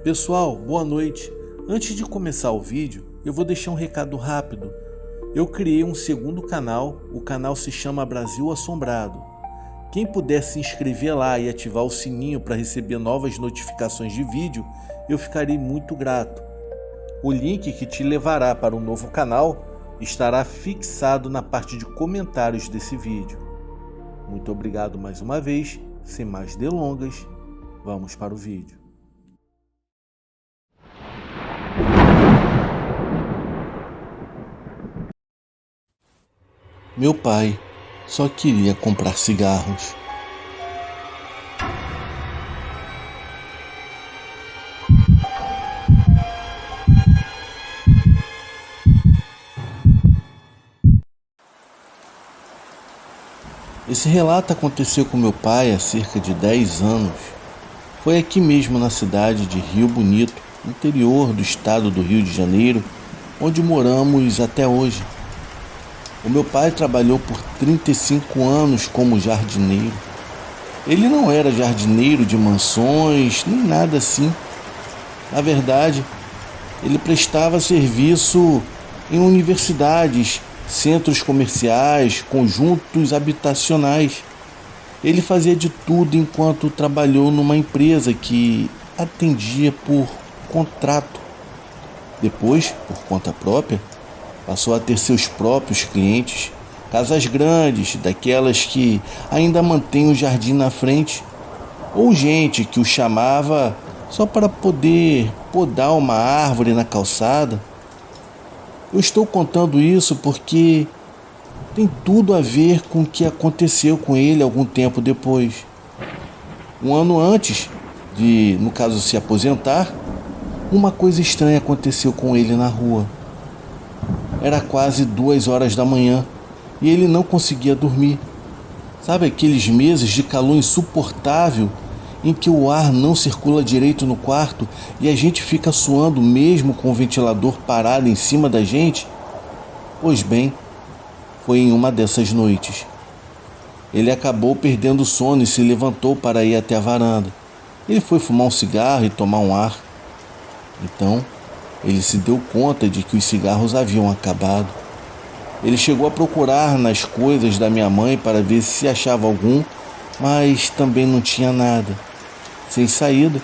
Pessoal, boa noite. Antes de começar o vídeo, eu vou deixar um recado rápido. Eu criei um segundo canal, o canal se chama Brasil Assombrado. Quem puder se inscrever lá e ativar o sininho para receber novas notificações de vídeo, eu ficarei muito grato. O link que te levará para o novo canal estará fixado na parte de comentários desse vídeo. Muito obrigado mais uma vez, sem mais delongas, vamos para o vídeo. Meu pai só queria comprar cigarros. Esse relato aconteceu com meu pai há cerca de 10 anos. Foi aqui mesmo na cidade de Rio Bonito, interior do estado do Rio de Janeiro, onde moramos até hoje. O meu pai trabalhou por 35 anos como jardineiro. Ele não era jardineiro de mansões, nem nada assim. Na verdade, ele prestava serviço em universidades, centros comerciais, conjuntos habitacionais. Ele fazia de tudo enquanto trabalhou numa empresa que atendia por contrato. Depois, por conta própria, passou a ter seus próprios clientes, casas grandes, daquelas que ainda mantêm o jardim na frente, ou gente que o chamava só para poder podar uma árvore na calçada. Eu estou contando isso porque tem tudo a ver com o que aconteceu com ele algum tempo depois. Um ano antes de, no caso, se aposentar, uma coisa estranha aconteceu com ele na rua. Era quase 2 horas da manhã e ele não conseguia dormir. Sabe aqueles meses de calor insuportável em que o ar não circula direito no quarto e a gente fica suando mesmo com o ventilador parado em cima da gente? Pois bem, foi em uma dessas noites. Ele acabou perdendo o sono e se levantou para ir até a varanda. Ele foi fumar um cigarro e tomar um ar. Então, ele se deu conta de que os cigarros haviam acabado. Ele chegou a procurar nas coisas da minha mãe para ver se achava algum, mas também não tinha nada. Sem saída,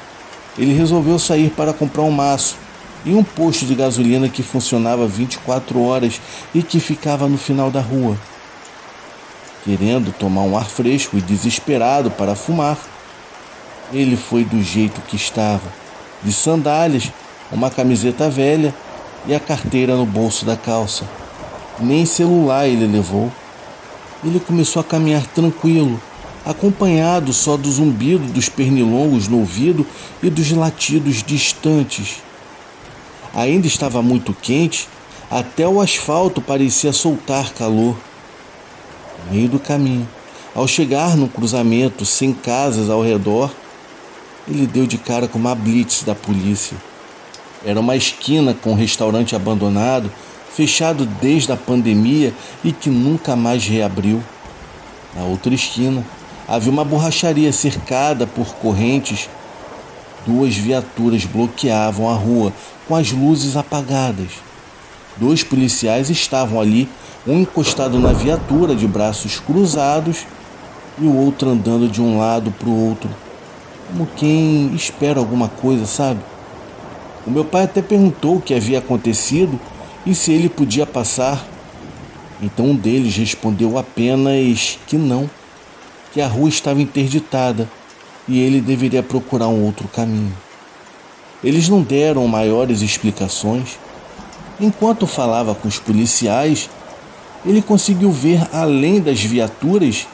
ele resolveu sair para comprar um maço e um posto de gasolina que funcionava 24 horas e que ficava no final da rua. Querendo tomar um ar fresco e desesperado para fumar, ele foi do jeito que estava, de sandálias, uma camiseta velha e a carteira no bolso da calça. Nem celular ele levou. Ele começou a caminhar tranquilo, acompanhado só do zumbido dos pernilongos no ouvido e dos latidos distantes. Ainda estava muito quente, até o asfalto parecia soltar calor. No meio do caminho, ao chegar num cruzamento sem casas ao redor, ele deu de cara com uma blitz da polícia. Era uma esquina com um restaurante abandonado, fechado desde a pandemia e que nunca mais reabriu. Na outra esquina, havia uma borracharia cercada por correntes. 2 viaturas bloqueavam a rua com as luzes apagadas. 2 policiais estavam ali, um encostado na viatura de braços cruzados e o outro andando de um lado para o outro, como quem espera alguma coisa, sabe? O meu pai até perguntou o que havia acontecido e se ele podia passar. Então um deles respondeu apenas que não, que a rua estava interditada e ele deveria procurar um outro caminho. Eles não deram maiores explicações. Enquanto falava com os policiais, ele conseguiu ver além das viaturas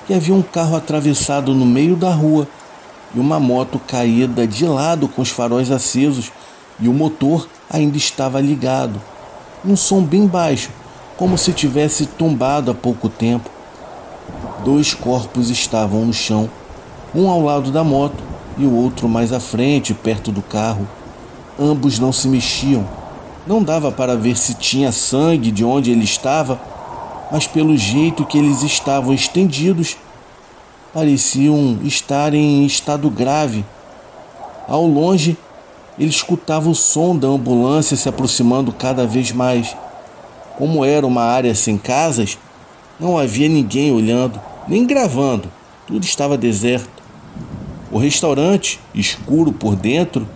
que havia um carro atravessado no meio da rua e uma moto caída de lado com os faróis acesos e o motor ainda estava ligado. Um som bem baixo, como se tivesse tombado há pouco tempo. 2 corpos estavam no chão, um ao lado da moto e o outro mais à frente, perto do carro. Ambos não se mexiam. Não dava para ver se tinha sangue de onde ele estava, mas pelo jeito que eles estavam estendidos, pareciam estar em estado grave. Ao longe, Ele escutava o som da ambulância se aproximando cada vez mais. Como era uma área sem casas, não havia ninguém olhando, nem gravando. Tudo estava deserto. O restaurante, escuro por dentro,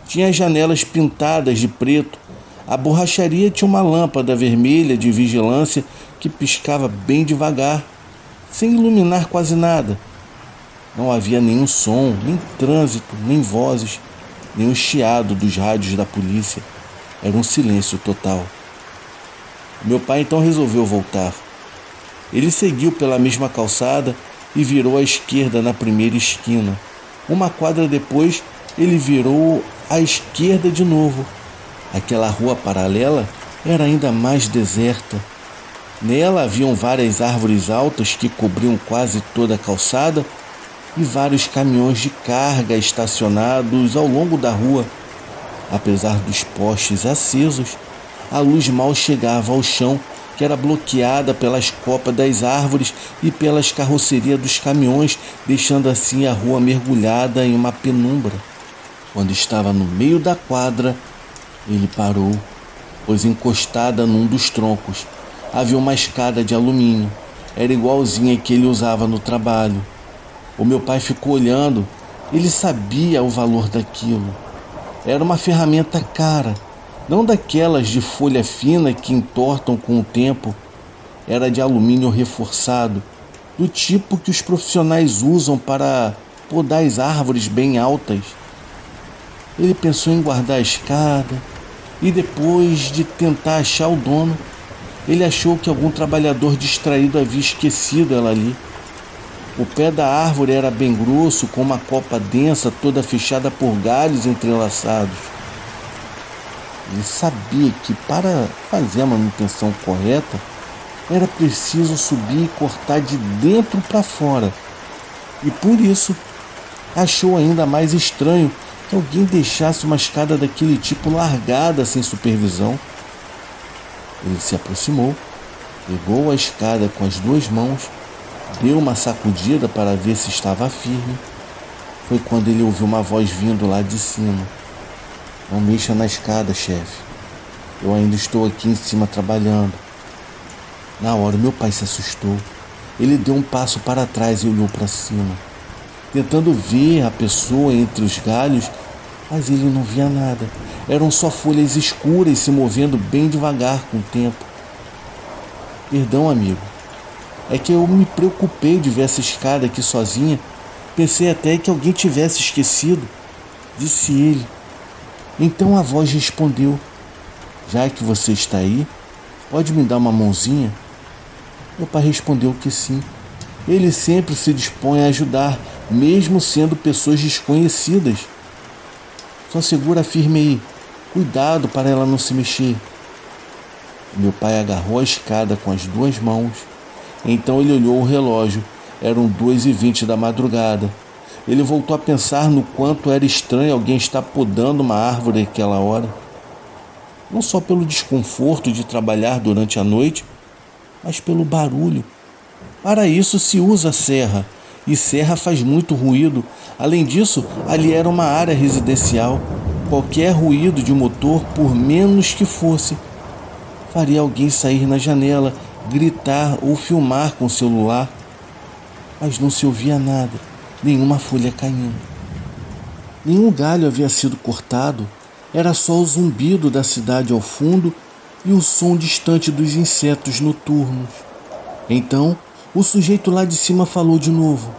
tinha as janelas pintadas de preto. A borracharia tinha uma lâmpada vermelha de vigilância que piscava bem devagar, sem iluminar quase nada. Não havia nenhum som, nem trânsito, nem vozes, nem o chiado dos rádios da polícia. Era um silêncio total. Meu pai então resolveu voltar. Ele seguiu pela mesma calçada e virou à esquerda na primeira esquina. Uma quadra depois, ele virou à esquerda de novo. Aquela rua paralela era ainda mais deserta. Nela haviam várias árvores altas que cobriam quase toda a calçada e vários caminhões de carga estacionados ao longo da rua. Apesar dos postes acesos, a luz mal chegava ao chão, que era bloqueada pelas copas das árvores e pelas carrocerias dos caminhões, deixando assim a rua mergulhada em uma penumbra. Quando estava no meio da quadra, ele parou, pois encostada num dos troncos havia uma escada de alumínio. Era igualzinha que ele usava no trabalho. O meu pai ficou olhando. Ele sabia o valor daquilo. Era uma ferramenta cara, não daquelas de folha fina que entortam com o tempo. Era de alumínio reforçado, do tipo que os profissionais usam para podar as árvores bem altas. Ele pensou em guardar a escada e depois de tentar achar o dono, ele achou que algum trabalhador distraído havia esquecido ela ali. O pé da árvore era bem grosso, com uma copa densa toda fechada por galhos entrelaçados. Ele sabia que para fazer a manutenção correta, era preciso subir e cortar de dentro para fora. E por isso, achou ainda mais estranho que alguém deixasse uma escada daquele tipo largada sem supervisão. Ele se aproximou, pegou a escada com as duas mãos, deu uma sacudida para ver se estava firme. Foi quando ele ouviu uma voz vindo lá de cima. Não mexa na escada, chefe. Eu ainda estou aqui em cima trabalhando. Na hora, meu pai se assustou. Ele deu um passo para trás e olhou para cima, tentando ver a pessoa entre os galhos, mas ele não via nada. Eram só folhas escuras se movendo bem devagar com o tempo. Perdão, amigo. É que eu me preocupei de ver essa escada aqui sozinha. Pensei até que alguém tivesse esquecido, disse ele. Então a voz respondeu: já que você está aí, pode me dar uma mãozinha? Meu pai respondeu que sim. Ele sempre se dispõe a ajudar, mesmo sendo pessoas desconhecidas. Só segura firme aí. Cuidado para ela não se mexer. Meu pai agarrou a escada com as duas mãos. Então ele olhou o relógio. Eram 2h20 da madrugada. Ele voltou a pensar no quanto era estranho alguém estar podando uma árvore àquela hora. Não só pelo desconforto de trabalhar durante a noite, mas pelo barulho. Para isso se usa serra, e serra faz muito ruído. Além disso, ali era uma área residencial. Qualquer ruído de motor, por menos que fosse, faria alguém sair na janela, gritar ou filmar com o celular. Mas não se ouvia nada, nenhuma folha caindo. Nenhum galho havia sido cortado. Era só o zumbido da cidade ao fundo e o som distante dos insetos noturnos. Então, o sujeito lá de cima falou de novo.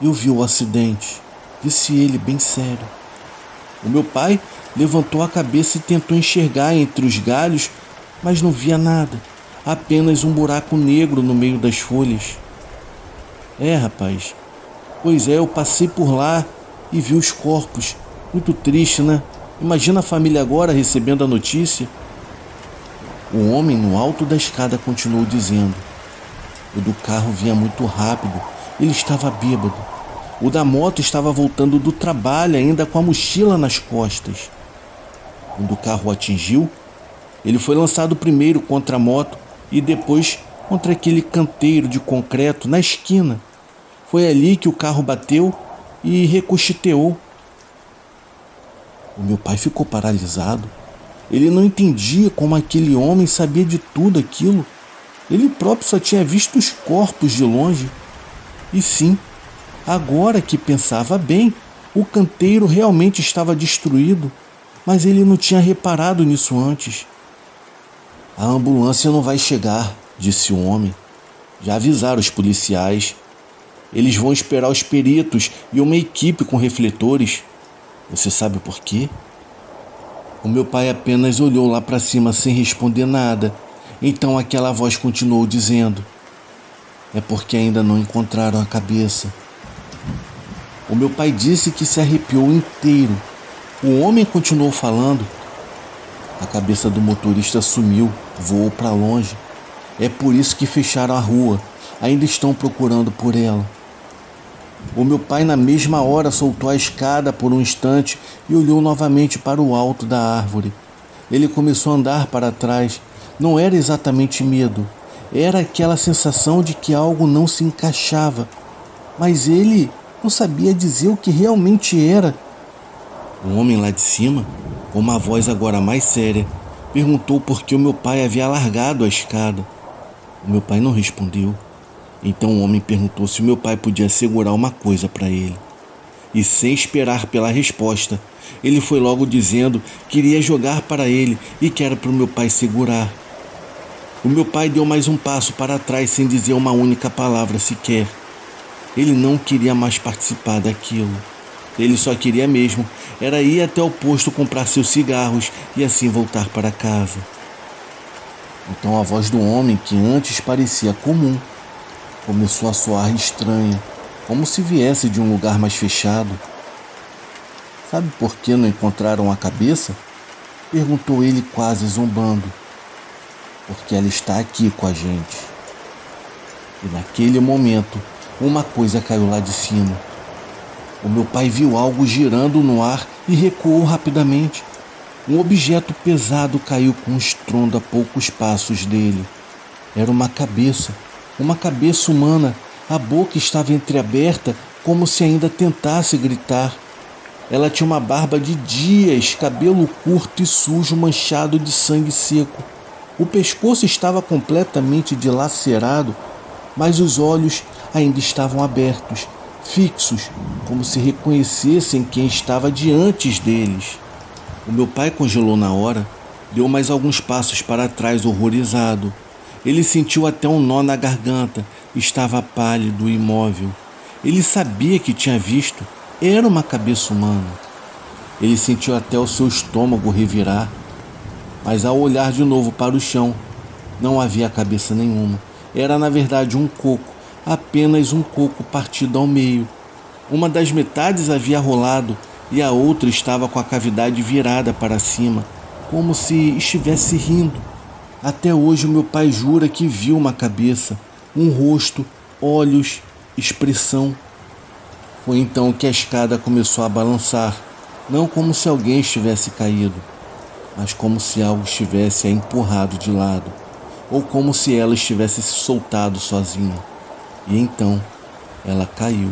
Eu vi o acidente, disse ele bem sério. O meu pai levantou a cabeça e tentou enxergar entre os galhos, mas não via nada, apenas um buraco negro no meio das folhas. Rapaz, pois é, eu passei por lá e vi os corpos. Muito triste, né? Imagina a família agora recebendo a notícia. O homem no alto da escada continuou dizendo. O do carro vinha muito rápido, ele estava bêbado. O da moto estava voltando do trabalho ainda com a mochila nas costas. Quando o carro o atingiu, ele foi lançado primeiro contra a moto e depois contra aquele canteiro de concreto na esquina. Foi ali que o carro bateu e ricocheteou. O meu pai ficou paralisado. Ele não entendia como aquele homem sabia de tudo aquilo. Ele próprio só tinha visto os corpos de longe. E sim, agora que pensava bem, o canteiro realmente estava destruído, mas ele não tinha reparado nisso antes. A ambulância não vai chegar, disse o homem. Já avisaram os policiais. Eles vão esperar os peritos e uma equipe com refletores. Você sabe por quê? O meu pai apenas olhou lá para cima sem responder nada. Então aquela voz continuou dizendo: é porque ainda não encontraram a cabeça. O meu pai disse que se arrepiou inteiro. O homem continuou falando. A cabeça do motorista sumiu, voou para longe. É por isso que fecharam a rua. Ainda estão procurando por ela. O meu pai na mesma hora soltou a escada por um instante e olhou novamente para o alto da árvore. Ele começou a andar para trás. Não era exatamente medo. Era aquela sensação de que algo não se encaixava. Mas ele não sabia dizer o que realmente era. O homem lá de cima, com uma voz agora mais séria, perguntou por que o meu pai havia largado a escada. O meu pai não respondeu. Então o homem perguntou se o meu pai podia segurar uma coisa para ele. E sem esperar pela resposta, ele foi logo dizendo que iria jogar para ele e que era para o meu pai segurar. O meu pai deu mais um passo para trás sem dizer uma única palavra sequer. Ele não queria mais participar daquilo. Ele só queria mesmo era ir até o posto comprar seus cigarros e assim voltar para casa. Então a voz do homem, que antes parecia comum, começou a soar estranha, como se viesse de um lugar mais fechado. Sabe por que não encontraram a cabeça? Perguntou ele quase zombando. Porque ela está aqui com a gente. E naquele momento, uma coisa caiu lá de cima. O meu pai viu algo girando no ar e recuou rapidamente. Um objeto pesado caiu com um estrondo a poucos passos dele. Era uma cabeça humana. A boca estava entreaberta, como se ainda tentasse gritar. Ela tinha uma barba de dias, cabelo curto e sujo, manchado de sangue seco. O pescoço estava completamente dilacerado, mas os olhos ainda estavam abertos, fixos, como se reconhecessem quem estava diante deles. O meu pai congelou na hora, deu mais alguns passos para trás, horrorizado. Ele sentiu até um nó na garganta, estava pálido e imóvel. Ele sabia que tinha visto, era uma cabeça humana. Ele sentiu até o seu estômago revirar. Mas ao olhar de novo para o chão, não havia cabeça nenhuma. Era na verdade um coco, apenas um coco partido ao meio. Uma das metades havia rolado e a outra estava com a cavidade virada para cima, como se estivesse rindo. Até hoje o meu pai jura que viu uma cabeça, um rosto, olhos, expressão. Foi então que a escada começou a balançar, não como se alguém estivesse caído, mas como se algo estivesse a empurrado de lado, ou como se ela estivesse se soltado sozinha. E então ela caiu,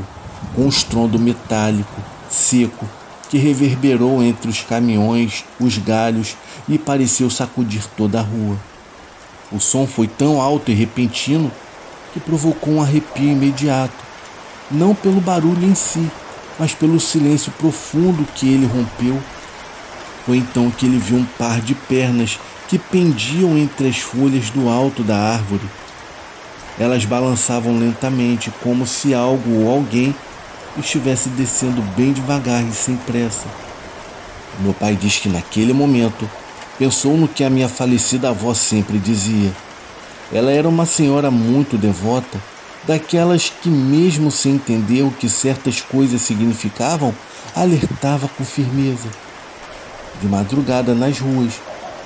com um estrondo metálico, seco, que reverberou entre os caminhões, os galhos e pareceu sacudir toda a rua. O som foi tão alto e repentino que provocou um arrepio imediato, não pelo barulho em si, mas pelo silêncio profundo que ele rompeu. Foi então que ele viu um par de pernas que pendiam entre as folhas do alto da árvore. Elas balançavam lentamente, como se algo ou alguém estivesse descendo bem devagar e sem pressa. Meu pai diz que naquele momento pensou no que a minha falecida avó sempre dizia. Ela era uma senhora muito devota, daquelas que mesmo sem entender o que certas coisas significavam, alertava com firmeza. De madrugada nas ruas,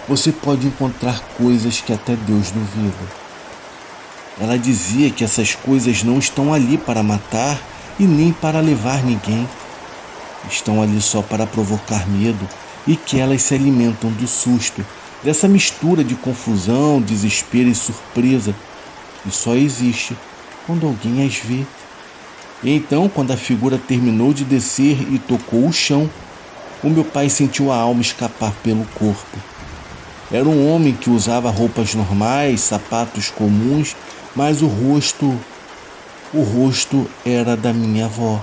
você pode encontrar coisas que até Deus duvida. Ela dizia que essas coisas não estão ali para matar e nem para levar ninguém. Estão ali só para provocar medo e que elas se alimentam do susto, dessa mistura de confusão, desespero e surpresa, e só existe quando alguém as vê. E então, quando a figura terminou de descer e tocou o chão, o meu pai sentiu a alma escapar pelo corpo. Era um homem que usava roupas normais, sapatos comuns, mas o rosto era da minha avó.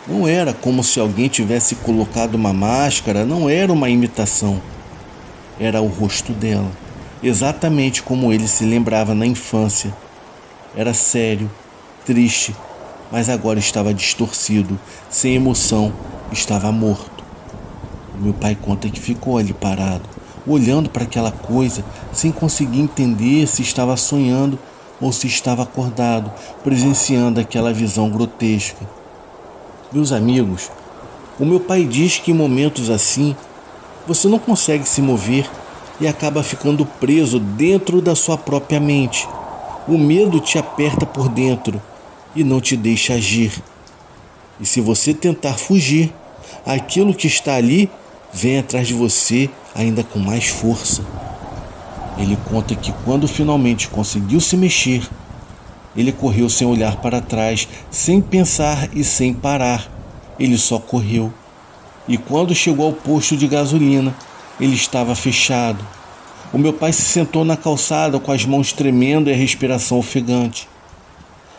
Não era como se alguém tivesse colocado uma máscara, não era uma imitação. Era o rosto dela, exatamente como ele se lembrava na infância. Era sério, triste, mas agora estava distorcido, sem emoção, estava morto. O meu pai conta que ficou ali parado, olhando para aquela coisa, sem conseguir entender se estava sonhando ou se estava acordado, presenciando aquela visão grotesca. Meus amigos, o meu pai diz que em momentos assim, você não consegue se mover e acaba ficando preso dentro da sua própria mente. O medo te aperta por dentro e não te deixa agir. E se você tentar fugir, aquilo que está ali vem atrás de você ainda com mais força. Ele conta que quando finalmente conseguiu se mexer, ele correu sem olhar para trás, sem pensar e sem parar. Ele só correu. E quando chegou ao posto de gasolina, ele estava fechado. O meu pai se sentou na calçada com as mãos tremendo e a respiração ofegante.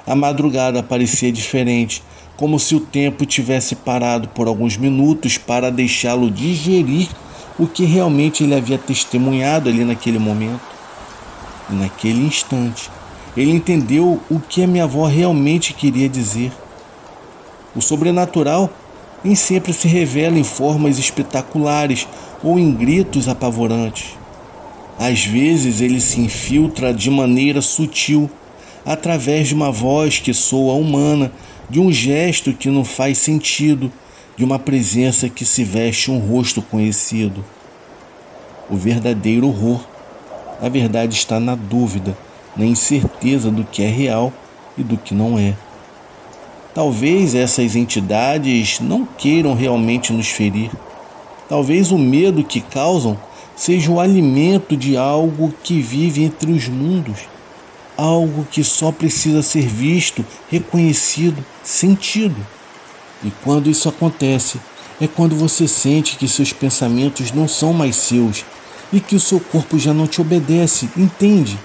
A madrugada parecia diferente, como se o tempo tivesse parado por alguns minutos para deixá-lo digerir o que realmente ele havia testemunhado ali naquele momento. E naquele instante, ele entendeu o que a minha avó realmente queria dizer. O sobrenatural nem sempre se revela em formas espetaculares ou em gritos apavorantes. Às vezes ele se infiltra de maneira sutil, através de uma voz que soa humana, de um gesto que não faz sentido, de uma presença que se veste um rosto conhecido. O verdadeiro horror, na verdade, está na dúvida, na incerteza do que é real e do que não é. Talvez essas entidades não queiram realmente nos ferir. Talvez o medo que causam seja o alimento de algo que vive entre os mundos. Algo que só precisa ser visto, reconhecido, sentido. E quando isso acontece, é quando você sente que seus pensamentos não são mais seus e que o seu corpo já não te obedece, entende?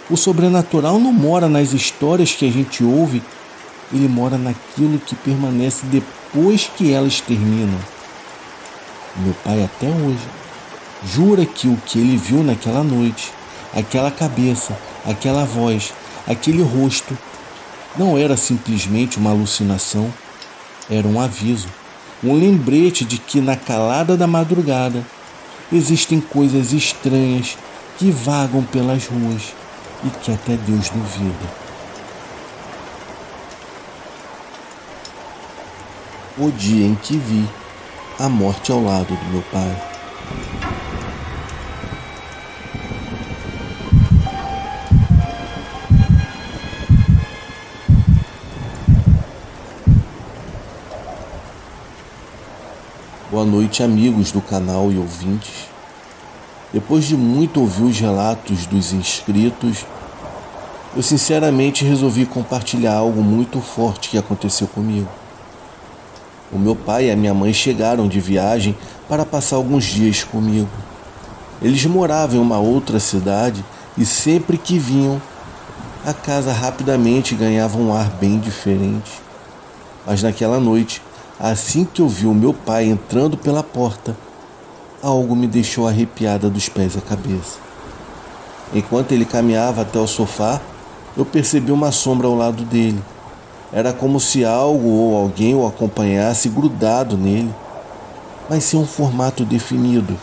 O sobrenatural não mora nas histórias que a gente ouve, ele mora naquilo que permanece depois que elas terminam. Meu pai até hoje jura que o que ele viu naquela noite, aquela cabeça, aquela voz, aquele rosto, não era simplesmente uma alucinação, era um aviso, um lembrete de que na calada da madrugada existem coisas estranhas que vagam pelas ruas e que até Deus duvida. O dia em que vi a morte ao lado do meu pai. Boa noite, amigos do canal e ouvintes. Depois de muito ouvir os relatos dos inscritos, eu sinceramente resolvi compartilhar algo muito forte que aconteceu comigo. O meu pai e a minha mãe chegaram de viagem para passar alguns dias comigo. Eles moravam em uma outra cidade e sempre que vinham, a casa rapidamente ganhava um ar bem diferente. Mas naquela noite, assim que eu vi o meu pai entrando pela porta, algo me deixou arrepiada dos pés à cabeça. Enquanto ele caminhava até o sofá, eu percebi uma sombra ao lado dele. Era como se algo ou alguém o acompanhasse grudado nele, mas sem um formato definido.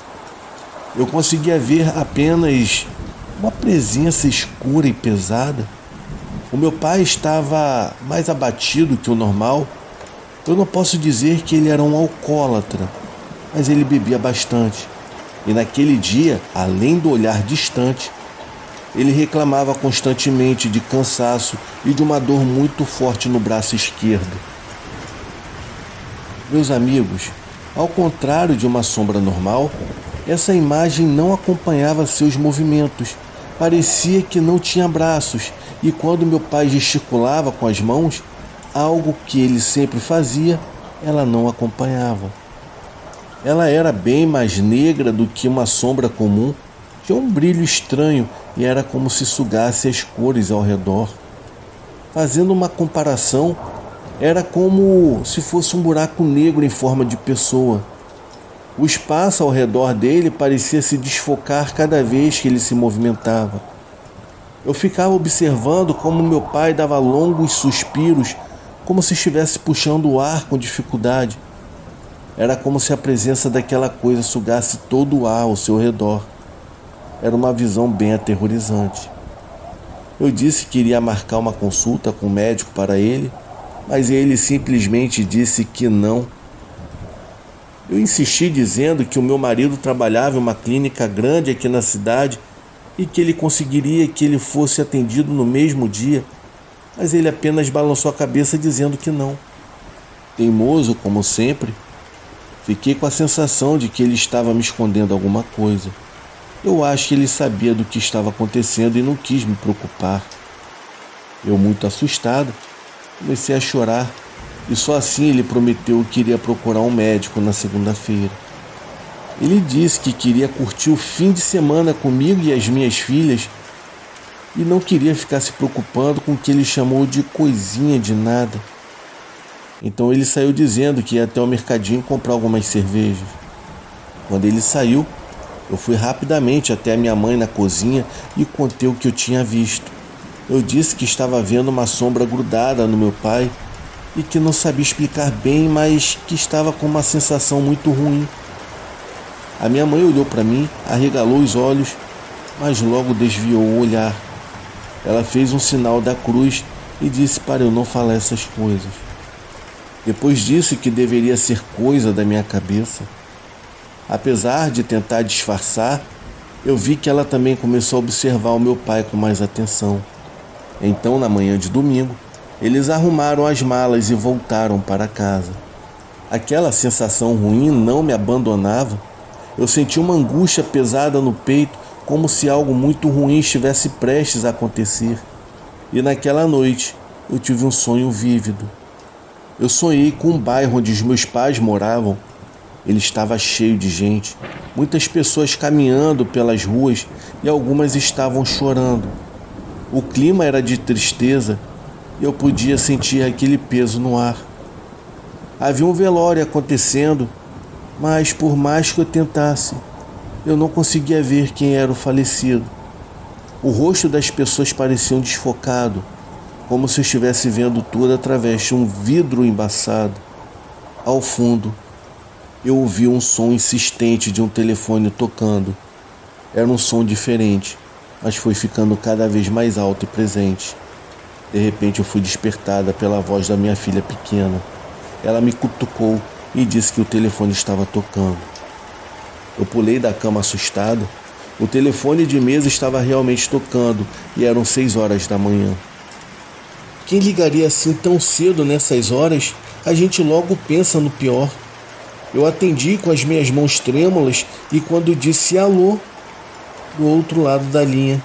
Eu conseguia ver apenas uma presença escura e pesada. O meu pai estava mais abatido que o normal. Eu não posso dizer que ele era um alcoólatra, mas ele bebia bastante. E naquele dia, além do olhar distante, ele reclamava constantemente de cansaço e de uma dor muito forte no braço esquerdo. Meus amigos, ao contrário de uma sombra normal, essa imagem não acompanhava seus movimentos. Parecia que não tinha braços, e quando meu pai gesticulava com as mãos, algo que ele sempre fazia, ela não acompanhava. Ela era bem mais negra do que uma sombra comum, tinha um brilho estranho e era como se sugasse as cores ao redor. Fazendo uma comparação, era como se fosse um buraco negro em forma de pessoa. O espaço ao redor dele parecia se desfocar cada vez que ele se movimentava. Eu ficava observando como meu pai dava longos suspiros, como se estivesse puxando o ar com dificuldade. Era como se a presença daquela coisa sugasse todo o ar ao seu redor. Era uma visão bem aterrorizante. Eu disse que iria marcar uma consulta com o médico para ele, mas ele simplesmente disse que não. Eu insisti dizendo que o meu marido trabalhava em uma clínica grande aqui na cidade e que ele conseguiria que ele fosse atendido no mesmo dia, mas ele apenas balançou a cabeça dizendo que não. Teimoso, como sempre, fiquei com a sensação de que ele estava me escondendo alguma coisa. Eu acho que ele sabia do que estava acontecendo e não quis me preocupar. Eu, muito assustado, comecei a chorar e só assim ele prometeu que iria procurar um médico na segunda-feira. Ele disse que queria curtir o fim de semana comigo e as minhas filhas e não queria ficar se preocupando com o que ele chamou de coisinha de nada. Então ele saiu dizendo que ia até o mercadinho comprar algumas cervejas. Quando ele saiu, eu fui rapidamente até a minha mãe na cozinha e contei o que eu tinha visto. Eu disse que estava vendo uma sombra grudada no meu pai e que não sabia explicar bem, mas que estava com uma sensação muito ruim. A minha mãe olhou para mim, arregalou os olhos, mas logo desviou o olhar. Ela fez um sinal da cruz e disse para eu não falar essas coisas. Depois disse que deveria ser coisa da minha cabeça. Apesar de tentar disfarçar, eu vi que ela também começou a observar o meu pai com mais atenção. Então, na manhã de domingo, eles arrumaram as malas e voltaram para casa. Aquela sensação ruim não me abandonava. Eu senti uma angústia pesada no peito, como se algo muito ruim estivesse prestes a acontecer. E naquela noite, eu tive um sonho vívido. Eu sonhei com um bairro onde os meus pais moravam. Ele estava cheio de gente, muitas pessoas caminhando pelas ruas e algumas estavam chorando. O clima era de tristeza e eu podia sentir aquele peso no ar. Havia um velório acontecendo, mas por mais que eu tentasse, eu não conseguia ver quem era o falecido. O rosto das pessoas parecia desfocado, como se eu estivesse vendo tudo através de um vidro embaçado. Ao fundo, eu ouvi um som insistente de um telefone tocando. Era um som diferente, mas foi ficando cada vez mais alto e presente. De repente eu fui despertada pela voz da minha filha pequena. Ela me cutucou e disse que o telefone estava tocando. Eu pulei da cama assustada. O telefone de mesa estava realmente tocando e eram 6 horas da manhã. Quem ligaria assim tão cedo nessas horas? A gente logo pensa no pior. Eu atendi com as minhas mãos trêmulas e quando disse alô, do outro lado da linha,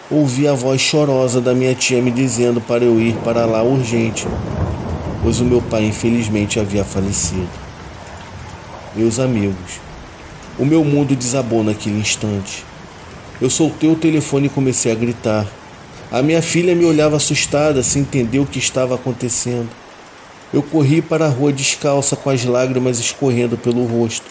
ouvi a voz chorosa da minha tia me dizendo para eu ir para lá urgente, pois o meu pai infelizmente havia falecido. Meus amigos, o meu mundo desabou naquele instante. Eu soltei o telefone e comecei a gritar. A minha filha me olhava assustada, sem entender o que estava acontecendo. Eu corri para a rua descalça com as lágrimas escorrendo pelo rosto.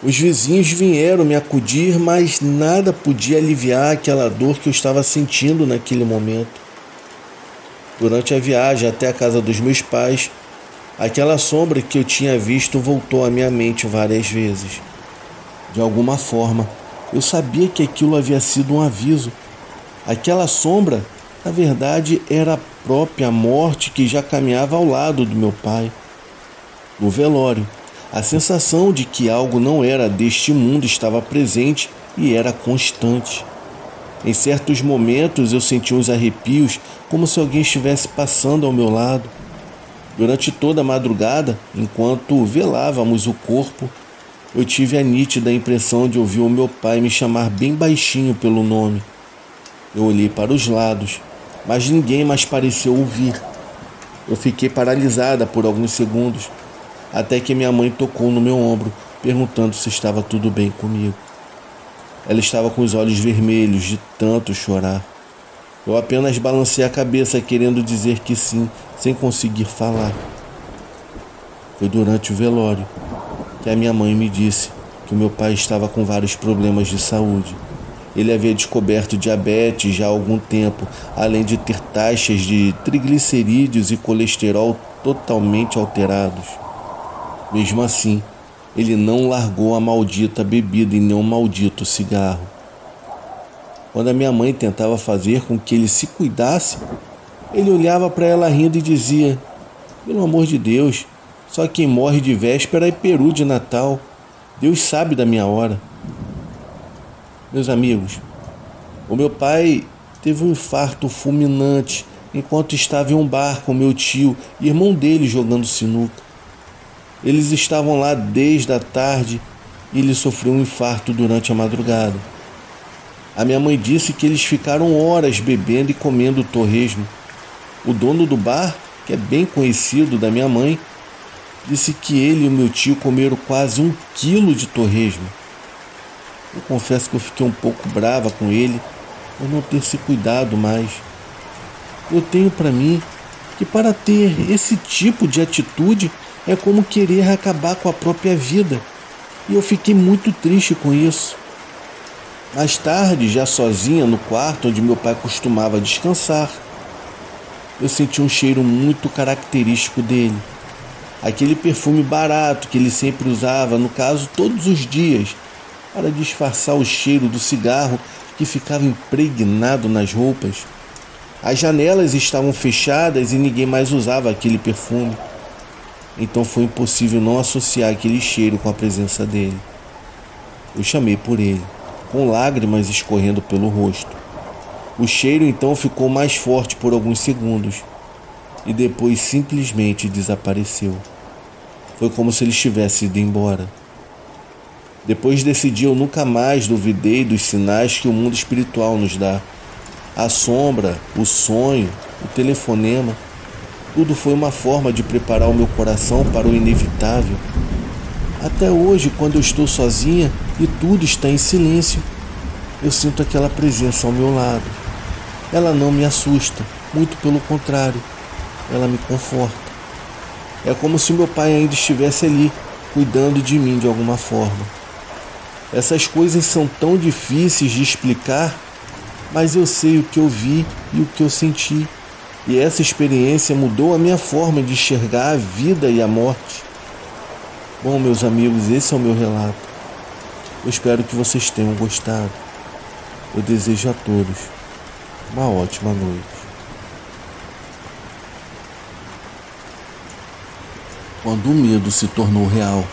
Os vizinhos vieram me acudir, mas nada podia aliviar aquela dor que eu estava sentindo naquele momento. Durante a viagem até a casa dos meus pais, aquela sombra que eu tinha visto voltou à minha mente várias vezes. De alguma forma, eu sabia que aquilo havia sido um aviso. Aquela sombra, na verdade, era a própria morte que já caminhava ao lado do meu pai. No velório, a sensação de que algo não era deste mundo estava presente e era constante. Em certos momentos eu sentia uns arrepios, como se alguém estivesse passando ao meu lado. Durante toda a madrugada, enquanto velávamos o corpo, eu tive a nítida impressão de ouvir o meu pai me chamar bem baixinho pelo nome. Eu olhei para os lados, mas ninguém mais pareceu ouvir. Eu fiquei paralisada por alguns segundos, até que minha mãe tocou no meu ombro, perguntando se estava tudo bem comigo. Ela estava com os olhos vermelhos de tanto chorar. Eu apenas balancei a cabeça querendo dizer que sim, sem conseguir falar. Foi durante o velório que a minha mãe me disse que o meu pai estava com vários problemas de saúde. Ele havia descoberto diabetes já há algum tempo, além de ter taxas de triglicerídeos e colesterol totalmente alterados. Mesmo assim, ele não largou a maldita bebida e nem o maldito cigarro. Quando a minha mãe tentava fazer com que ele se cuidasse, ele olhava para ela rindo e dizia: "Pelo amor de Deus, só quem morre de véspera é peru de Natal. Deus sabe da minha hora." Meus amigos, o meu pai teve um infarto fulminante enquanto estava em um bar com meu tio e irmão dele jogando sinuca. Eles estavam lá desde a tarde e ele sofreu um infarto durante a madrugada. A minha mãe disse que eles ficaram horas bebendo e comendo torresmo. O dono do bar, que é bem conhecido da minha mãe, disse que ele e o meu tio comeram quase 1 quilo de torresmo. Eu confesso que eu fiquei um pouco brava com ele por não ter se cuidado mais. Eu tenho para mim que para ter esse tipo de atitude é como querer acabar com a própria vida. E eu fiquei muito triste com isso. Mais tarde, já sozinha no quarto onde meu pai costumava descansar, eu senti um cheiro muito característico dele. Aquele perfume barato que ele sempre usava, no caso, todos os dias, para disfarçar o cheiro do cigarro que ficava impregnado nas roupas. As janelas estavam fechadas e ninguém mais usava aquele perfume. Então foi impossível não associar aquele cheiro com a presença dele. Eu chamei por ele, com lágrimas escorrendo pelo rosto. O cheiro então ficou mais forte por alguns segundos e depois simplesmente desapareceu. Foi como se ele estivesse ido embora. Depois desse dia eu nunca mais duvidei dos sinais que o mundo espiritual nos dá. A sombra, o sonho, o telefonema, tudo foi uma forma de preparar o meu coração para o inevitável. Até hoje, quando eu estou sozinha e tudo está em silêncio, eu sinto aquela presença ao meu lado. Ela não me assusta, muito pelo contrário, ela me conforta. É como se meu pai ainda estivesse ali, cuidando de mim de alguma forma. Essas coisas são tão difíceis de explicar, mas eu sei o que eu vi e o que eu senti. E essa experiência mudou a minha forma de enxergar a vida e a morte. Bom, meus amigos, esse é o meu relato. Eu espero que vocês tenham gostado. Eu desejo a todos uma ótima noite. Quando o medo se tornou real.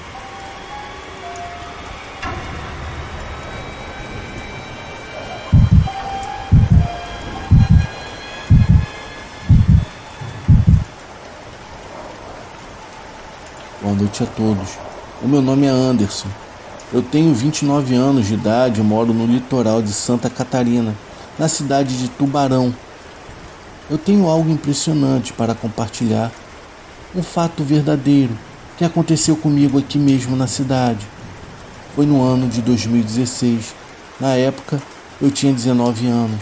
Boa noite a todos. O meu nome é Anderson. Eu tenho 29 anos de idade e moro no litoral de Santa Catarina, na cidade de Tubarão. Eu tenho algo impressionante para compartilhar. Um fato verdadeiro que aconteceu comigo aqui mesmo na cidade. Foi no ano de 2016. Na época, eu tinha 19 anos.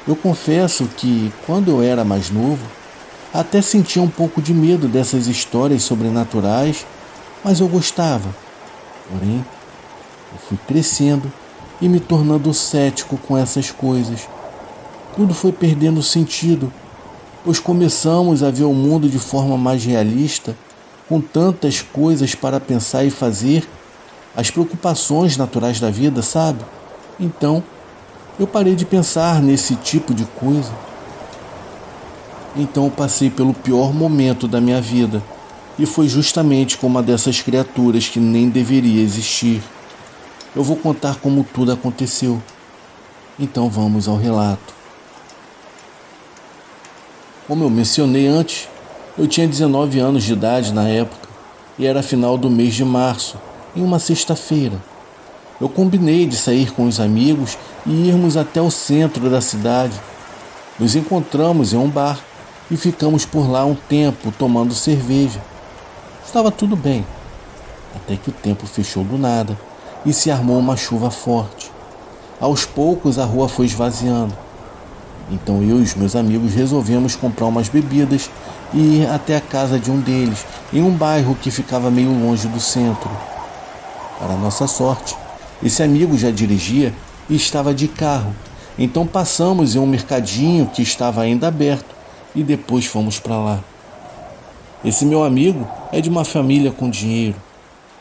Eu confesso que, quando eu era mais novo, até sentia um pouco de medo dessas histórias sobrenaturais, mas eu gostava. Porém, eu fui crescendo e me tornando cético com essas coisas. Tudo foi perdendo sentido, pois começamos a ver o mundo de forma mais realista, com tantas coisas para pensar e fazer, as preocupações naturais da vida, sabe? Então, eu parei de pensar nesse tipo de coisa. Então eu passei pelo pior momento da minha vida, e foi justamente com uma dessas criaturas que nem deveria existir. Eu vou contar como tudo aconteceu. Então vamos ao relato. Como eu mencionei antes, eu tinha 19 anos de idade na época, e era final do mês de março, em uma sexta-feira. Eu combinei de sair com os amigos e irmos até o centro da cidade. Nos encontramos em um bar e ficamos por lá um tempo tomando cerveja. Estava tudo bem. até que o tempo fechou do nada e se armou uma chuva forte. Aos poucos a rua foi esvaziando. Então eu e os meus amigos resolvemos comprar umas bebidas e ir até a casa de um deles, em um bairro que ficava meio longe do centro. Para nossa sorte, esse amigo já dirigia e estava de carro. Então passamos em um mercadinho que estava ainda aberto e depois fomos para lá. Esse meu amigo é de uma família com dinheiro.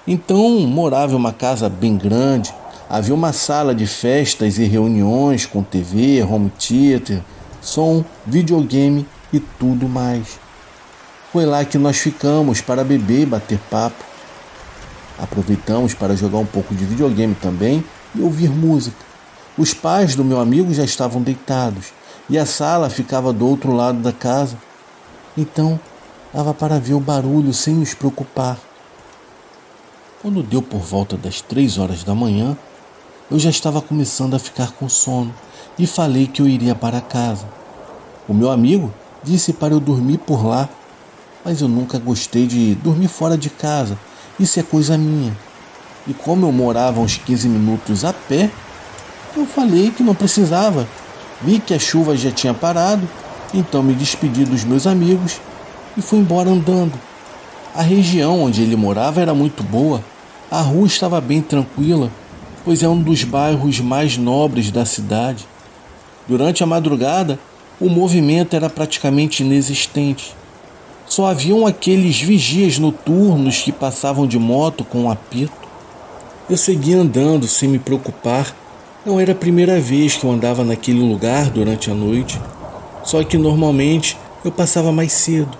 Então morava em uma casa bem grande. Havia uma sala de festas e reuniões com TV, home theater, som, videogame e tudo mais. Foi lá que nós ficamos para beber e bater papo. Aproveitamos para jogar um pouco de videogame também e ouvir música. Os pais do meu amigo já estavam deitados e a sala ficava do outro lado da casa. Então, dava para ver o barulho sem nos preocupar. Quando deu por volta das 3 horas da manhã, eu já estava começando a ficar com sono e falei que eu iria para casa. O meu amigo disse para eu dormir por lá, mas eu nunca gostei de dormir fora de casa, isso é coisa minha. E como eu morava uns 15 minutos a pé, eu falei que não precisava. Vi que a chuva já tinha parado, então me despedi dos meus amigos e fui embora andando. A região onde ele morava era muito boa, a rua estava bem tranquila, pois é um dos bairros mais nobres da cidade. Durante a madrugada, o movimento era praticamente inexistente. Só haviam aqueles vigias noturnos que passavam de moto com um apito. Eu seguia andando sem me preocupar. Não era a primeira vez que eu andava naquele lugar durante a noite, só que normalmente eu passava mais cedo.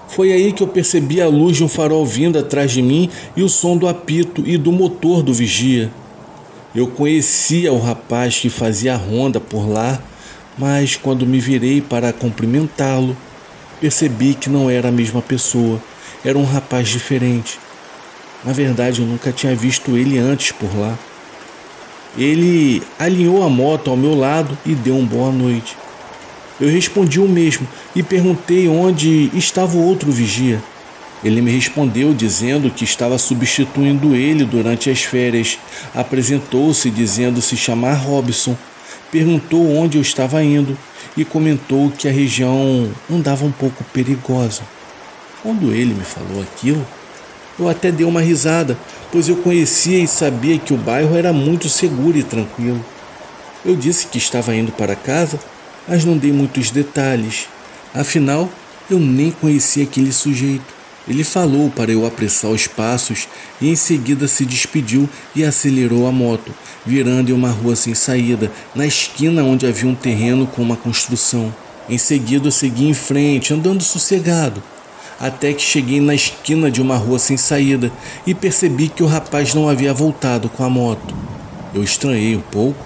Foi aí que eu percebi a luz de um farol vindo atrás de mim e o som do apito e do motor do vigia. Eu conhecia o rapaz que fazia a ronda por lá, mas quando me virei para cumprimentá-lo, percebi que não era a mesma pessoa, era um rapaz diferente. Na verdade, eu nunca tinha visto ele antes por lá. Ele alinhou a moto ao meu lado e deu uma boa noite. Eu respondi o mesmo e perguntei onde estava o outro vigia. Ele me respondeu dizendo que estava substituindo ele durante as férias. Apresentou-se dizendo se chamar Robson. Perguntou onde eu estava indo e comentou que a região andava um pouco perigosa. Quando ele me falou aquilo, eu até dei uma risada, pois eu conhecia e sabia que o bairro era muito seguro e tranquilo. Eu disse que estava indo para casa, mas não dei muitos detalhes. Afinal, eu nem conhecia aquele sujeito. Ele falou para eu apressar os passos e em seguida se despediu e acelerou a moto, virando em uma rua sem saída, na esquina onde havia um terreno com uma construção. Em seguida eu segui em frente, andando sossegado, até que cheguei na esquina de uma rua sem saída e percebi que o rapaz não havia voltado com a moto. Eu estranhei um pouco,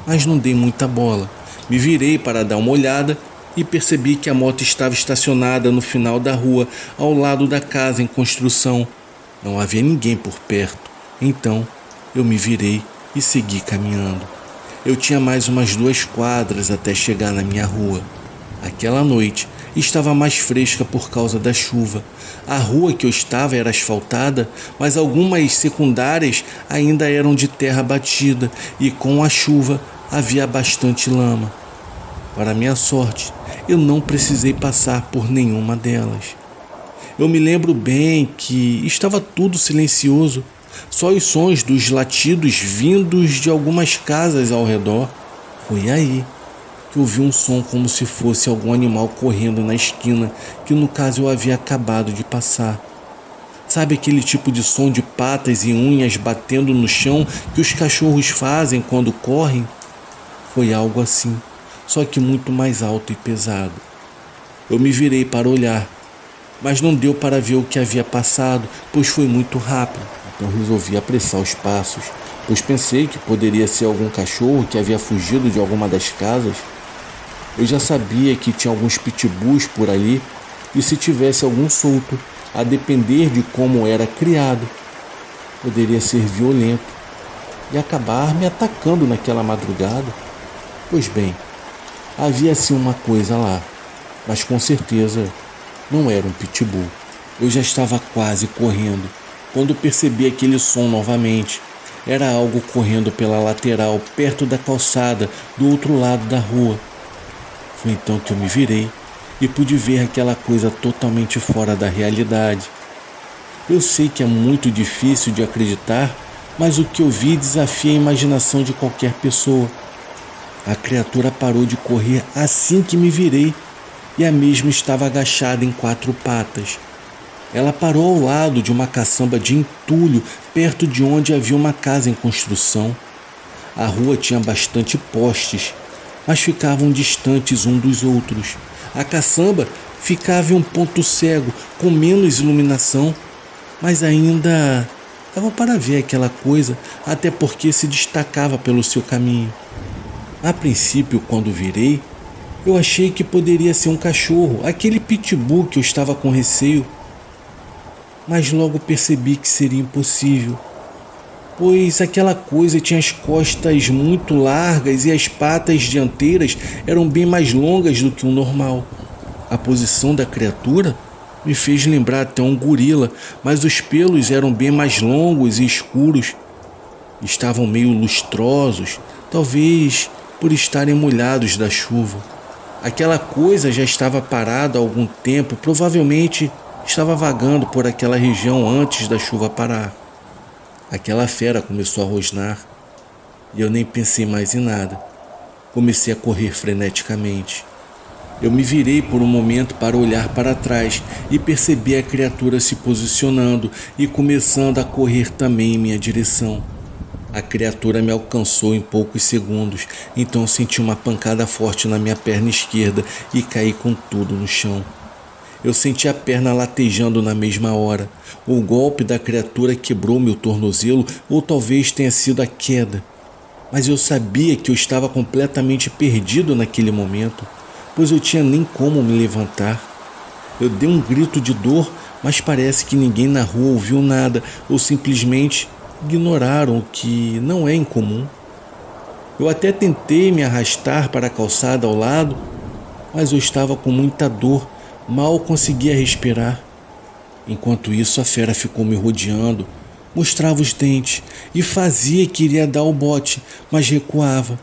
mas não dei muita bola. Me virei para dar uma olhada e percebi que a moto estava estacionada no final da rua, ao lado da casa em construção. Não havia ninguém por perto, então eu me virei e segui caminhando. Eu tinha mais umas 2 quadras até chegar na minha rua. Aquela noite estava mais fresca por causa da chuva. A rua que eu estava era asfaltada, mas algumas secundárias ainda eram de terra batida e com a chuva havia bastante lama. Para minha sorte, eu não precisei passar por nenhuma delas. Eu me lembro bem que estava tudo silencioso, só os sons dos latidos vindos de algumas casas ao redor. Foi aí que ouvi um som como se fosse algum animal correndo na esquina, que no caso eu havia acabado de passar. Sabe aquele tipo de som de patas e unhas batendo no chão que os cachorros fazem quando correm? Foi algo assim, só que muito mais alto e pesado. Eu me virei para olhar, mas não deu para ver o que havia passado, pois foi muito rápido. Então resolvi apressar os passos, pois pensei que poderia ser algum cachorro que havia fugido de alguma das casas. Eu já sabia que tinha alguns pitbulls por ali, e se tivesse algum solto, a depender de como era criado, poderia ser violento e acabar me atacando naquela madrugada. Pois bem, havia sim uma coisa lá, mas com certeza não era um pitbull. Eu já estava quase correndo, quando percebi aquele som novamente. Era algo correndo pela lateral, perto da calçada, do outro lado da rua. Foi então que eu me virei e pude ver aquela coisa totalmente fora da realidade. Eu sei que é muito difícil de acreditar, mas o que eu vi desafia a imaginação de qualquer pessoa. A criatura parou de correr assim que me virei e a mesma estava agachada em 4 patas. Ela parou ao lado de uma caçamba de entulho, perto de onde havia uma casa em construção. A rua tinha bastante postes, mas ficavam distantes um dos outros. A caçamba ficava em um ponto cego, com menos iluminação, mas ainda dava para ver aquela coisa, até porque se destacava pelo seu caminho. A princípio, quando virei, eu achei que poderia ser um cachorro, aquele pitbull que eu estava com receio. Mas logo percebi que seria impossível, pois aquela coisa tinha as costas muito largas e as patas dianteiras eram bem mais longas do que o normal. A posição da criatura me fez lembrar até um gorila, mas os pelos eram bem mais longos e escuros. Estavam meio lustrosos, talvez por estarem molhados da chuva. Aquela coisa já estava parada há algum tempo, provavelmente estava vagando por aquela região antes da chuva parar. Aquela fera começou a rosnar e eu nem pensei mais em nada. Comecei a correr freneticamente. Eu me virei por um momento para olhar para trás e percebi a criatura se posicionando e começando a correr também em minha direção. A criatura me alcançou em poucos segundos, então eu senti uma pancada forte na minha perna esquerda e caí com tudo no chão. Eu senti a perna latejando na mesma hora. O golpe da criatura quebrou meu tornozelo ou talvez tenha sido a queda. Mas eu sabia que eu estava completamente perdido naquele momento, pois eu tinha nem como me levantar. Eu dei um grito de dor, mas parece que ninguém na rua ouviu nada ou simplesmente ignoraram, o que não é incomum. Eu até tentei me arrastar para a calçada ao lado, mas eu estava com muita dor, mal conseguia respirar. Enquanto isso, a fera ficou me rodeando, mostrava os dentes e fazia que iria dar o bote, mas recuava.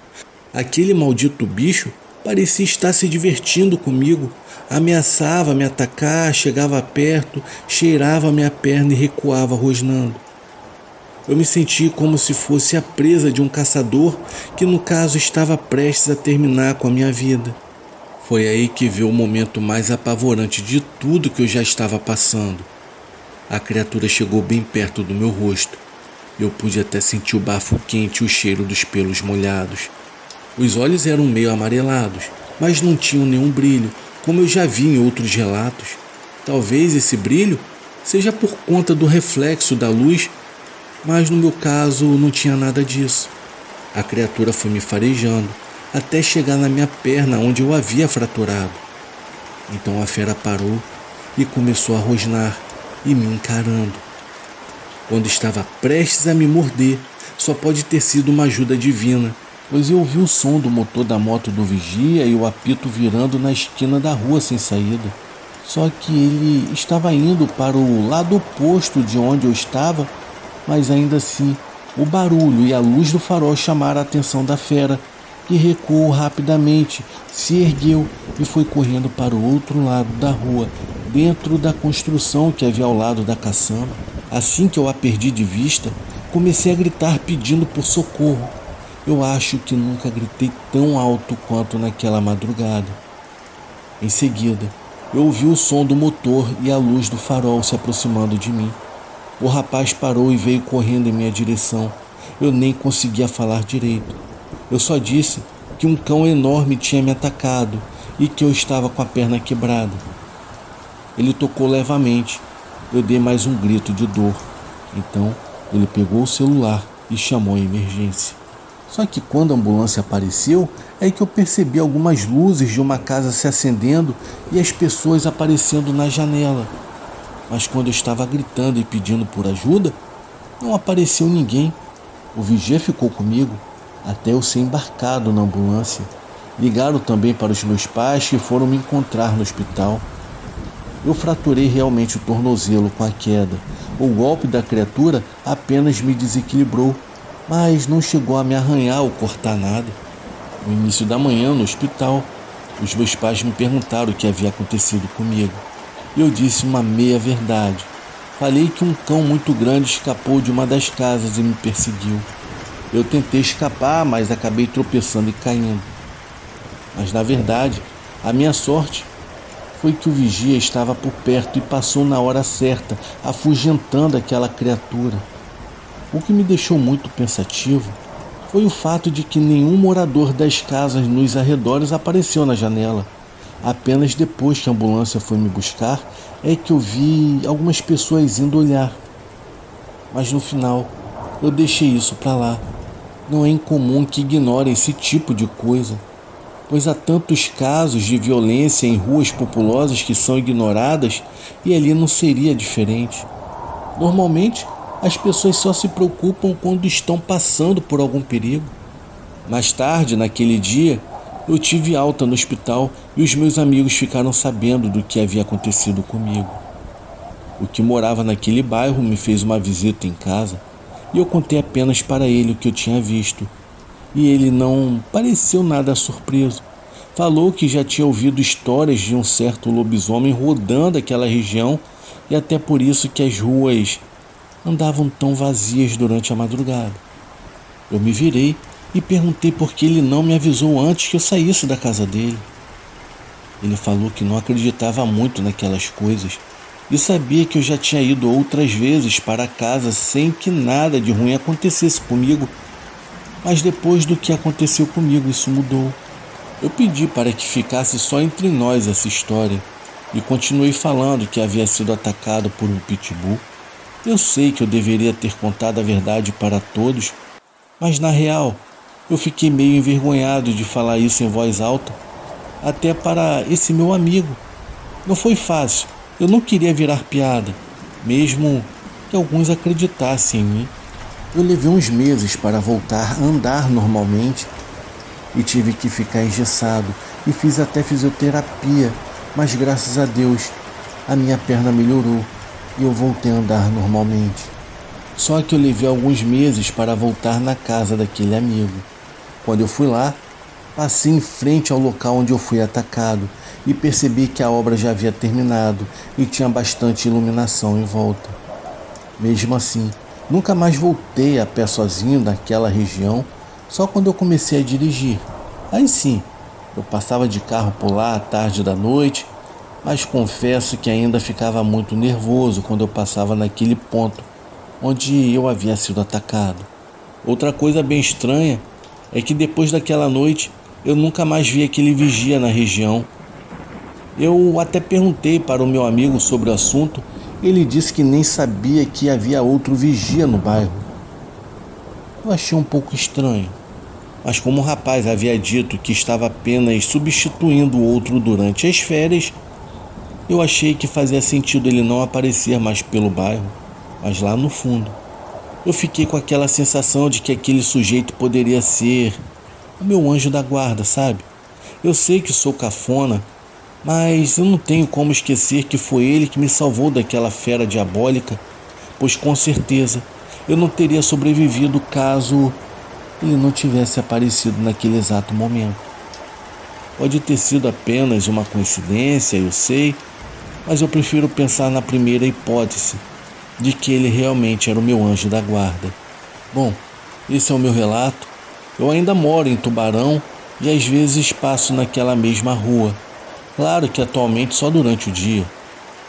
Aquele maldito bicho parecia estar se divertindo comigo, ameaçava me atacar, chegava perto, cheirava minha perna e recuava rosnando. Eu me senti como se fosse a presa de um caçador que no caso estava prestes a terminar com a minha vida. Foi aí que veio o momento mais apavorante de tudo que eu já estava passando. A criatura chegou bem perto do meu rosto. Eu pude até sentir o bafo quente e o cheiro dos pelos molhados. Os olhos eram meio amarelados, mas não tinham nenhum brilho, como eu já vi em outros relatos. Talvez esse brilho seja por conta do reflexo da luz, mas no meu caso não tinha nada disso. A criatura foi me farejando, até chegar na minha perna onde eu havia fraturado. Então a fera parou e começou a rosnar e me encarando. Quando estava prestes a me morder, só pode ter sido uma ajuda divina, pois eu ouvi o som do motor da moto do vigia e o apito virando na esquina da rua sem saída. Só que ele estava indo para o lado oposto de onde eu estava, mas ainda assim o barulho e a luz do farol chamaram a atenção da fera, que recuou rapidamente, se ergueu e foi correndo para o outro lado da rua, dentro da construção que havia ao lado da caçamba. Assim que eu a perdi de vista, comecei a gritar pedindo por socorro. Eu acho que nunca gritei tão alto quanto naquela madrugada. Em seguida, eu ouvi o som do motor e a luz do farol se aproximando de mim. O rapaz parou e veio correndo em minha direção. Eu nem conseguia falar direito. Eu só disse que um cão enorme tinha me atacado e que eu estava com a perna quebrada. Ele tocou levemente. Eu dei mais um grito de dor. Então, ele pegou o celular e chamou a emergência. Só que quando a ambulância apareceu, é que eu percebi algumas luzes de uma casa se acendendo e as pessoas aparecendo na janela. Mas quando eu estava gritando e pedindo por ajuda, não apareceu ninguém. O vigia ficou comigo até eu ser embarcado na ambulância. Ligaram também para os meus pais, que foram me encontrar no hospital. Eu fraturei realmente o tornozelo com a queda, O golpe da criatura apenas me desequilibrou, mas não chegou a me arranhar ou cortar nada. No início da manhã, no hospital, os meus pais me perguntaram o que havia acontecido comigo. E eu disse uma meia-verdade. Falei que um cão muito grande escapou de uma das casas e me perseguiu. Eu tentei escapar, mas acabei tropeçando e caindo. Mas na verdade, a minha sorte foi que o vigia estava por perto e passou na hora certa, afugentando aquela criatura. O que me deixou muito pensativo foi o fato de que nenhum morador das casas nos arredores apareceu na janela. Apenas depois que a ambulância foi me buscar é que eu vi algumas pessoas indo olhar. Mas no final, eu deixei isso para lá. Não é incomum que ignorem esse tipo de coisa, pois há tantos casos de violência em ruas populosas que são ignoradas e ali não seria diferente. Normalmente, as pessoas só se preocupam quando estão passando por algum perigo. Mais tarde, naquele dia, eu tive alta no hospital e os meus amigos ficaram sabendo do que havia acontecido comigo. O que morava naquele bairro me fez uma visita em casa e eu contei apenas para ele o que eu tinha visto. E ele não pareceu nada surpreso. Falou que já tinha ouvido histórias de um certo lobisomem rodando aquela região e até por isso que as ruas andavam tão vazias durante a madrugada. Eu me virei e perguntei por que ele não me avisou antes que eu saísse da casa dele. Ele falou que não acreditava muito naquelas coisas e sabia que eu já tinha ido outras vezes para casa sem que nada de ruim acontecesse comigo. Mas depois do que aconteceu comigo, isso mudou. Eu pedi para que ficasse só entre nós essa história e continuei falando que havia sido atacado por um pitbull. Eu sei que eu deveria ter contado a verdade para todos, mas na real, eu fiquei meio envergonhado de falar isso em voz alta, até para esse meu amigo. Não foi fácil, eu não queria virar piada, mesmo que alguns acreditassem em mim. Eu levei uns meses para voltar a andar normalmente e tive que ficar engessado e fiz até fisioterapia, mas graças a Deus a minha perna melhorou e eu voltei a andar normalmente. Só que eu levei alguns meses para voltar na casa daquele amigo. Quando eu fui lá, passei em frente ao local onde eu fui atacado e percebi que a obra já havia terminado e tinha bastante iluminação em volta. Mesmo assim, nunca mais voltei a pé sozinho naquela região, só quando eu comecei a dirigir. Aí sim, eu passava de carro por lá à tarde da noite, mas confesso que ainda ficava muito nervoso quando eu passava naquele ponto onde eu havia sido atacado. Outra coisa bem estranha é que depois daquela noite eu nunca mais vi aquele vigia na região. Eu até perguntei para o meu amigo sobre o assunto. Ele disse que nem sabia que havia outro vigia no bairro. Eu achei um pouco estranho, mas como o rapaz havia dito que estava apenas substituindo o outro durante as férias, eu achei que fazia sentido ele não aparecer mais pelo bairro, mas lá no fundo eu fiquei com aquela sensação de que aquele sujeito poderia ser o meu anjo da guarda, sabe? Eu sei que sou cafona, mas eu não tenho como esquecer que foi ele que me salvou daquela fera diabólica, pois com certeza eu não teria sobrevivido caso ele não tivesse aparecido naquele exato momento. Pode ter sido apenas uma coincidência, eu sei, mas eu prefiro pensar na primeira hipótese, de que ele realmente era o meu anjo da guarda. Bom, esse é o meu relato. Eu ainda moro em Tubarão e às vezes passo naquela mesma rua. Claro que atualmente só durante o dia.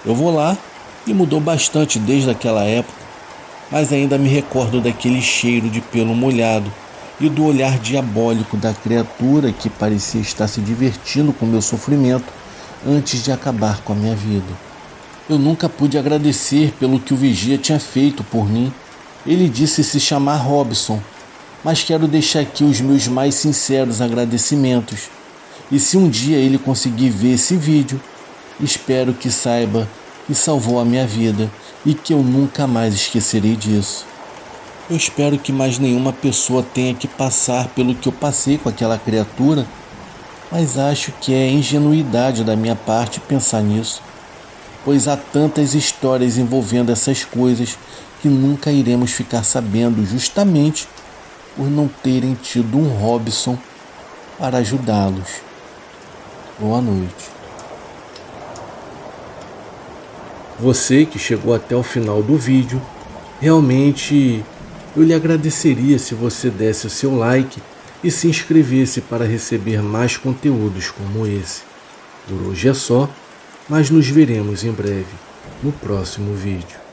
Eu vou lá e mudou bastante desde aquela época, mas ainda me recordo daquele cheiro de pelo molhado e do olhar diabólico da criatura que parecia estar se divertindo com meu sofrimento antes de acabar com a minha vida. Eu nunca pude agradecer pelo que o vigia tinha feito por mim. Ele disse se chamar Robson, mas quero deixar aqui os meus mais sinceros agradecimentos. E se um dia ele conseguir ver esse vídeo, espero que saiba que salvou a minha vida e que eu nunca mais esquecerei disso. Eu espero que mais nenhuma pessoa tenha que passar pelo que eu passei com aquela criatura, mas acho que é ingenuidade da minha parte pensar nisso. pois há tantas histórias envolvendo essas coisas que nunca iremos ficar sabendo, justamente por não terem tido um Robson para ajudá-los. Boa noite. Você que chegou até o final do vídeo, realmente eu lhe agradeceria se você desse o seu like e se inscrevesse para receber mais conteúdos como esse. Por hoje é só, mas nos veremos em breve no próximo vídeo.